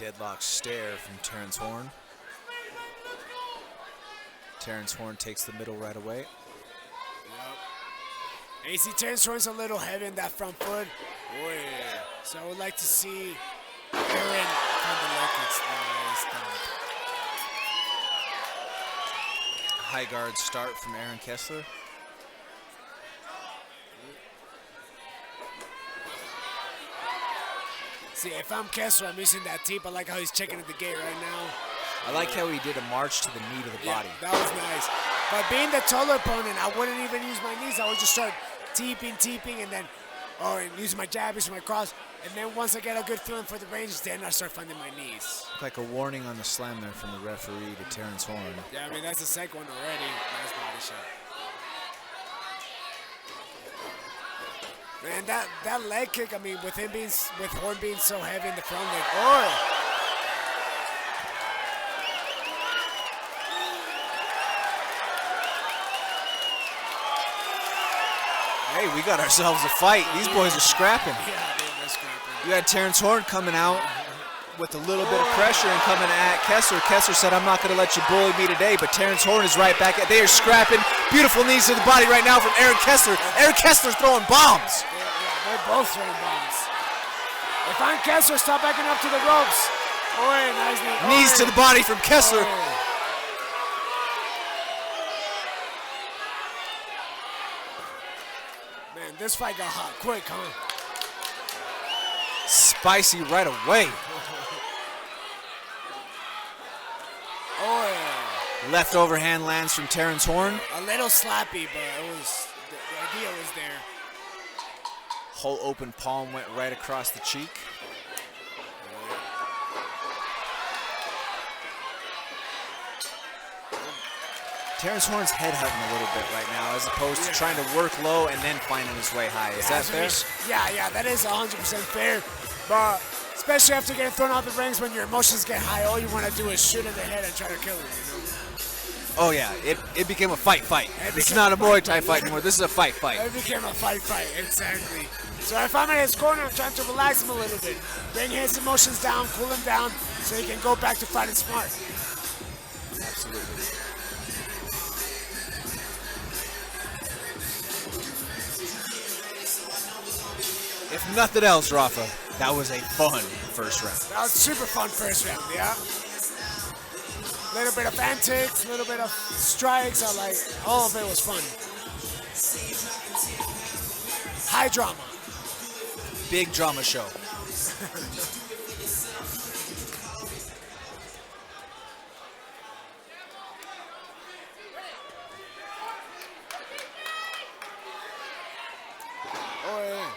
Deadlock stare from Terrence Horn. Terrence Horn takes the middle right away. Yep. And you see Terrence Horn's a little heavy in that front foot. Oh, yeah. So I would like to see Aaron from the leg kicks. High guard start from Aaron Kessler. See, if I'm Kessler, I'm using that teep. I like how he's checking at the gate right now. I like how he did a march to the knee to the body. That was nice. But being the taller opponent, I wouldn't even use my knees. I would just start teeping, and then and using my jab, using my cross. And then once I get a good feeling for the range, then I start finding my knees. Like a warning on the slam there from the referee to Terrence Horn. Yeah, I mean, that's the second one already. Nice body shot. Man, that leg kick, I mean, with Horn being so heavy in the front leg. Oh! Hey, we got ourselves a fight. These boys are scrapping. Yeah, they were scrapping. You had Terrence Horn coming out with a little bit of pressure and coming at Kessler. Kessler said, I'm not going to let you bully me today, but Terrence Horn is right back. They are scrapping. Beautiful knees to the body right now from Aaron Kessler. Aaron Kessler throwing bombs. Yeah, they're both throwing bombs. If I'm Kessler, stop backing up to the ropes. Oh, nice knee. Knees to the body from Kessler. Man, this fight got hot quick, huh? Spicy right away. Oh, yeah. Left overhand lands from Terrence Horn. A little slappy, but it was the idea was there. Whole open palm went right across the cheek. Terrence Horn's head-hunting a little bit right now as opposed to trying to work low and then finding his way high. Is that fair? Yeah, that is 100% fair. But especially after getting thrown out the rings when your emotions get high, all you want to do is shoot in the head and try to kill him, you know? Oh, yeah. It became a fight. It's not a Muay Thai fight anymore. This is a fight. It became a fight, exactly. So if I'm in his corner, I'm trying to relax him a little bit. Bring his emotions down, cool him down, so he can go back to fighting smart. Absolutely. If nothing else, Rafa, that was a fun first round. That was super fun first round, yeah. Little bit of antics, little bit of strikes. All of it was fun. High drama. Big drama show. Oh, yeah.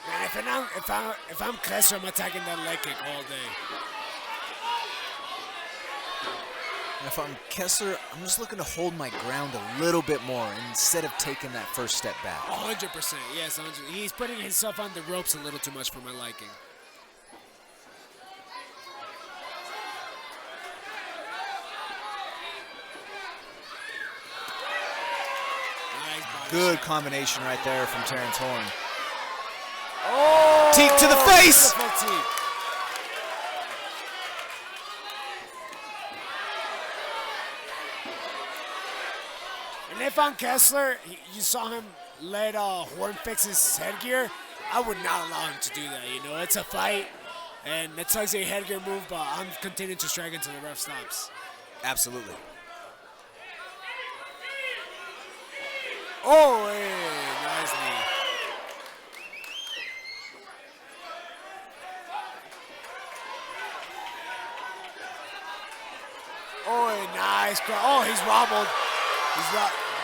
Man, if I'm Kessler, I'm attacking that leg kick all day. And if I'm Kessler, I'm just looking to hold my ground a little bit more instead of taking that first step back. 100%, yes, 100%. He's putting himself on the ropes a little too much for my liking. Nice Good combination right there from Terrence Horn. Oh! Teep to the face! Beautiful teep. And if I'm Kessler, you saw him let Horn fix his headgear, I would not allow him to do that, you know? It's a fight, and it sucks a headgear move, but I'm continuing to strike until the ref stops. Absolutely. Oh, hey, nice knee. Oh, nice. Oh, he's wobbled.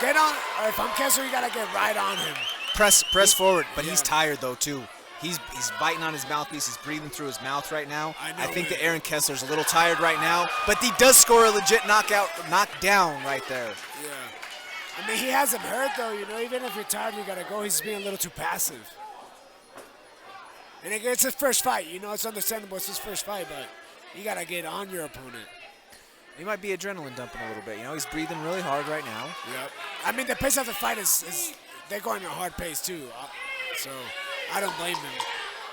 Get on. If I'm Kessler, you gotta get right on him. Press forward, but he's tired though too. He's biting on his mouthpiece. He's breathing through his mouth right now. I think that Aaron Kessler's a little tired right now, but he does score a legit knockdown right there. Yeah. I mean, he has him hurt though. You know, even if you're tired, you gotta go. He's being a little too passive. And it's his first fight. You know, it's understandable. It's his first fight, but you gotta get on your opponent. He might be adrenaline dumping a little bit. You know, he's breathing really hard right now. Yep. I mean, the pace of the fight is they're going at a hard pace too. So I don't blame him.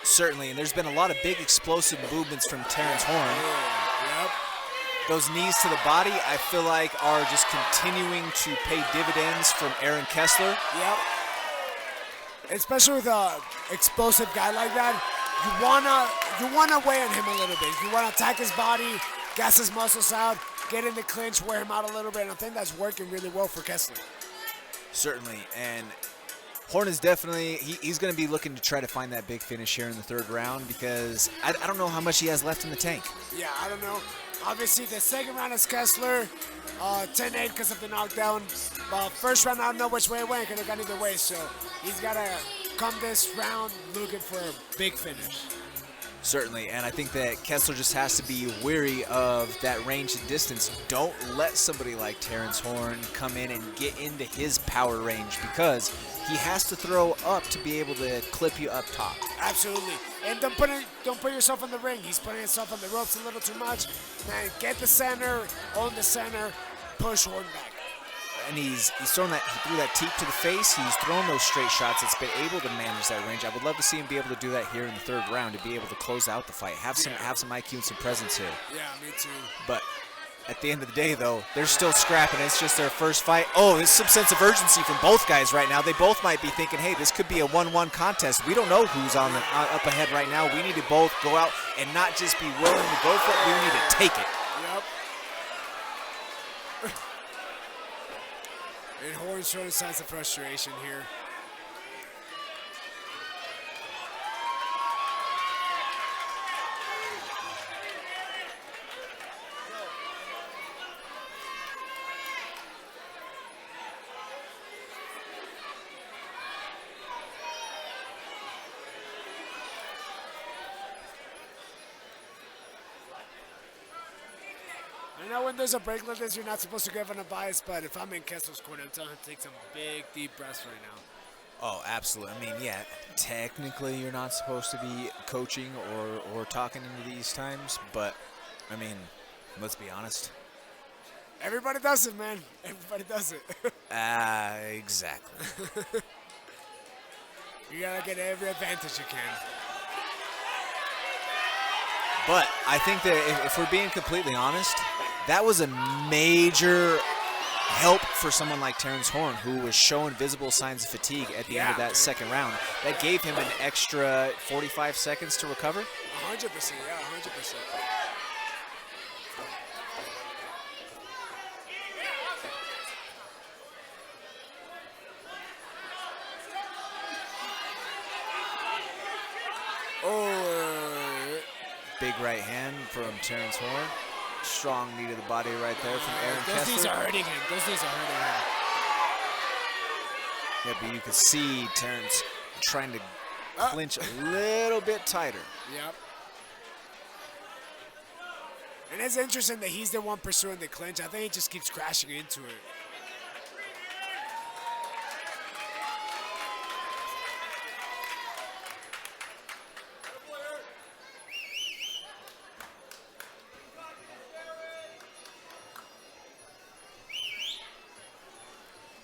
Certainly, and there's been a lot of big explosive movements from Terrence Horn. Yep. Those knees to the body, I feel like, are just continuing to pay dividends from Aaron Kessler. Yep. Especially with an explosive guy like that, you wanna weigh on him a little bit. You wanna attack his body, gas his muscles out, get in the clinch, wear him out a little bit, and I think that's working really well for Kessler. Certainly, and Horn is definitely, he's going to be looking to try to find that big finish here in the third round because I don't know how much he has left in the tank. Yeah, I don't know. Obviously, the second round is Kessler, 10-8 because of the knockdown. But first round, I don't know which way it went. Could have gone either way, so he's got to come this round looking for a big finish. Certainly, and I think that Kessler just has to be wary of that range and distance. Don't let somebody like Terrence Horn come in and get into his power range because he has to throw up to be able to clip you up top. Absolutely, and don't put yourself in the ring. He's putting himself on the ropes a little too much. Man, get the center, own the center, push Horn back. And he's thrown that, he threw that teep to the face. He's thrown those straight shots. It's been able to manage that range. I would love to see him be able to do that here in the third round to be able to close out the fight. Have some IQ and some presence here. Yeah, me too. But at the end of the day, though, they're still scrapping. It's just their first fight. Oh, there's some sense of urgency from both guys right now. They both might be thinking, hey, this could be a 1-1 contest. We don't know who's on the up ahead right now. We need to both go out and not just be willing to go for it. We need to take it. Yep. And Horn's showing signs of frustration here. I know when there's a break like this, you're not supposed to give an bias, but if I'm in Kessler's corner, I'm telling him to take some big, deep breaths right now. Oh, absolutely. I mean, yeah, technically you're not supposed to be coaching or talking into these times, but, I mean, let's be honest. Everybody does it, man. Everybody does it. Exactly. You gotta get every advantage you can. But I think that if we're being completely honest, that was a major help for someone like Terrence Horn, who was showing visible signs of fatigue at the end of that second round. That gave him an extra 45 seconds to recover. 100%, yeah, 100%. Big right hand from Terrence Horn. Strong knee to the body right there from Aaron Kessler. Those knees are hurting him. Those knees are hurting him. Yeah, but you can see Terrence trying to clinch a little bit tighter. Yep. And it's interesting that he's the one pursuing the clinch. I think he just keeps crashing into it.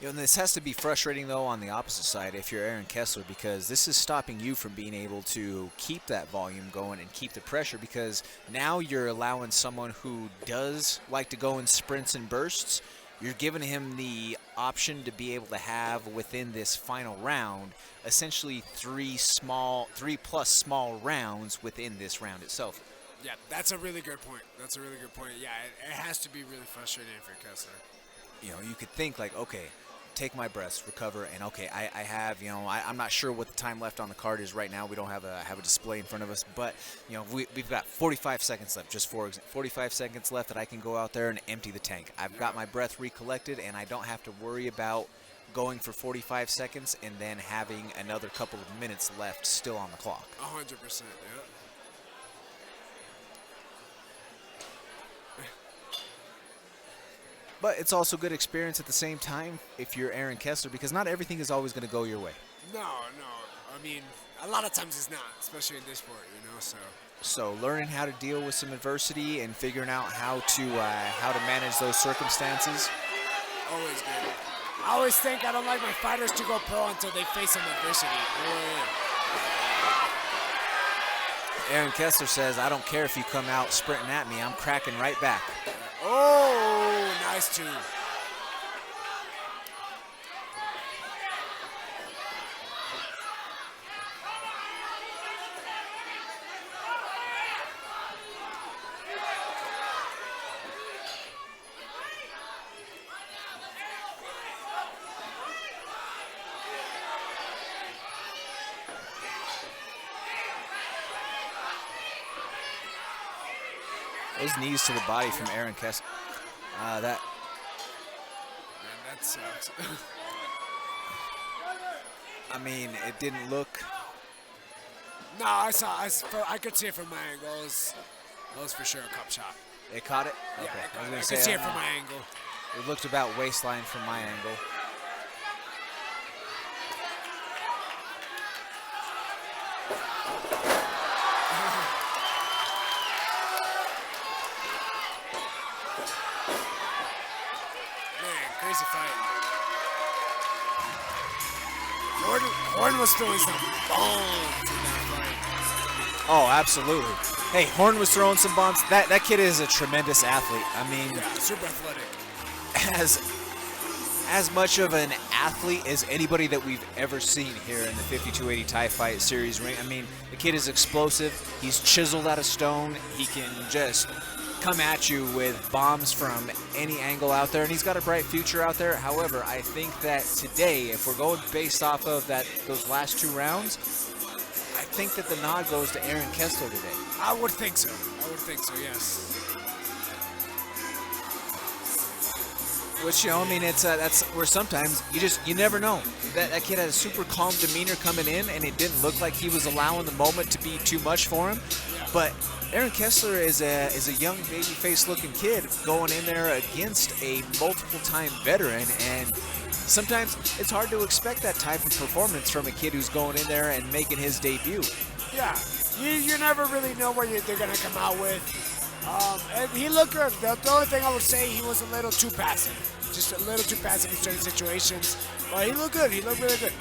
You know, and this has to be frustrating, though, on the opposite side if you're Aaron Kessler, because this is stopping you from being able to keep that volume going and keep the pressure, because now you're allowing someone who does like to go in sprints and bursts, you're giving him the option to be able to have within this final round essentially three plus small rounds within this round itself. Yeah, that's a really good point. That's a really good point. Yeah, it has to be really frustrating for Kessler. You know, you could think like, okay, take my breaths, recover, and okay, I have, you know, I'm not sure what the time left on the card is right now. We don't have a display in front of us, but, you know, we've got 45 seconds left, just 45 seconds left that I can go out there and empty the tank. I've got my breath recollected, and I don't have to worry about going for 45 seconds and then having another couple of minutes left still on the clock. 100%, yeah. But it's also good experience at the same time if you're Aaron Kessler, because not everything is always going to go your way. No. I mean, a lot of times it's not, especially in this sport, you know, so. So learning how to deal with some adversity and figuring out how to manage those circumstances. Always good. I always think I don't like my fighters to go pro until they face some adversity. Aaron Kessler says, I don't care if you come out sprinting at me. I'm cracking right back. Oh, nice two. Those knees to the body from Aaron Kessler. That. Man, that sucks. I mean, it didn't look. No, I could see it from my angle. It was for sure a cup shot. They caught it? Yeah, Okay. I could see it from my angle. It looked about waistline from my angle. Man, crazy fight. Horn was throwing some bombs in that fight. Oh, absolutely. Hey, Horn was throwing some bombs. That kid is a tremendous athlete. I mean, Yeah, super athletic. as much of an athlete as anybody that we've ever seen here in the 5280 Thai Fight Series ring. I mean, the kid is explosive. He's chiseled out of stone. He can just come at you with bombs from any angle out there, and he's got a bright future out there. However, I think that today, if we're going based off of those last 2 rounds, I think that the nod goes to Aaron Kessler today. I would think so. Yes. Which, I mean, it's that's where sometimes you never know. That kid had a super calm demeanor coming in, and it didn't look like he was allowing the moment to be too much for him. But Aaron Kessler is a young baby-faced looking kid going in there against a multiple-time veteran, and sometimes it's hard to expect that type of performance from a kid who's going in there and making his debut. Yeah, you never really know what they're going to come out with. And he looked good. The only thing I would say, he was a little too passive. Just a little too passive in certain situations. But he looked good. He looked really good.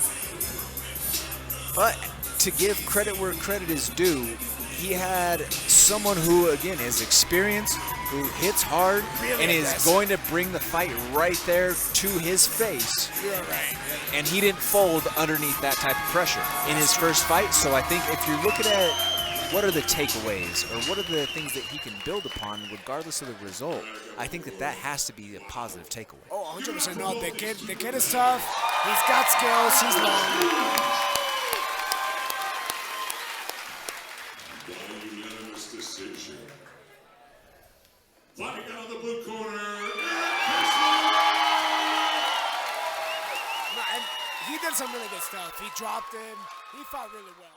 But to give credit where credit is due, he had someone who, again, is experienced, who hits hard, Really and is aggressive. going to bring the fight right there to his face. You're right. And he didn't fold underneath that type of pressure in his first fight. So I think if you're looking at what are the takeaways or what are the things that he can build upon regardless of the result, I think that has to be a positive takeaway. Oh, 100%. No, the kid is tough. He's got skills. He's long. Unanimous decision. Fighting out of the blue corner, No, and he did some really good stuff. He dropped him. He fought really well.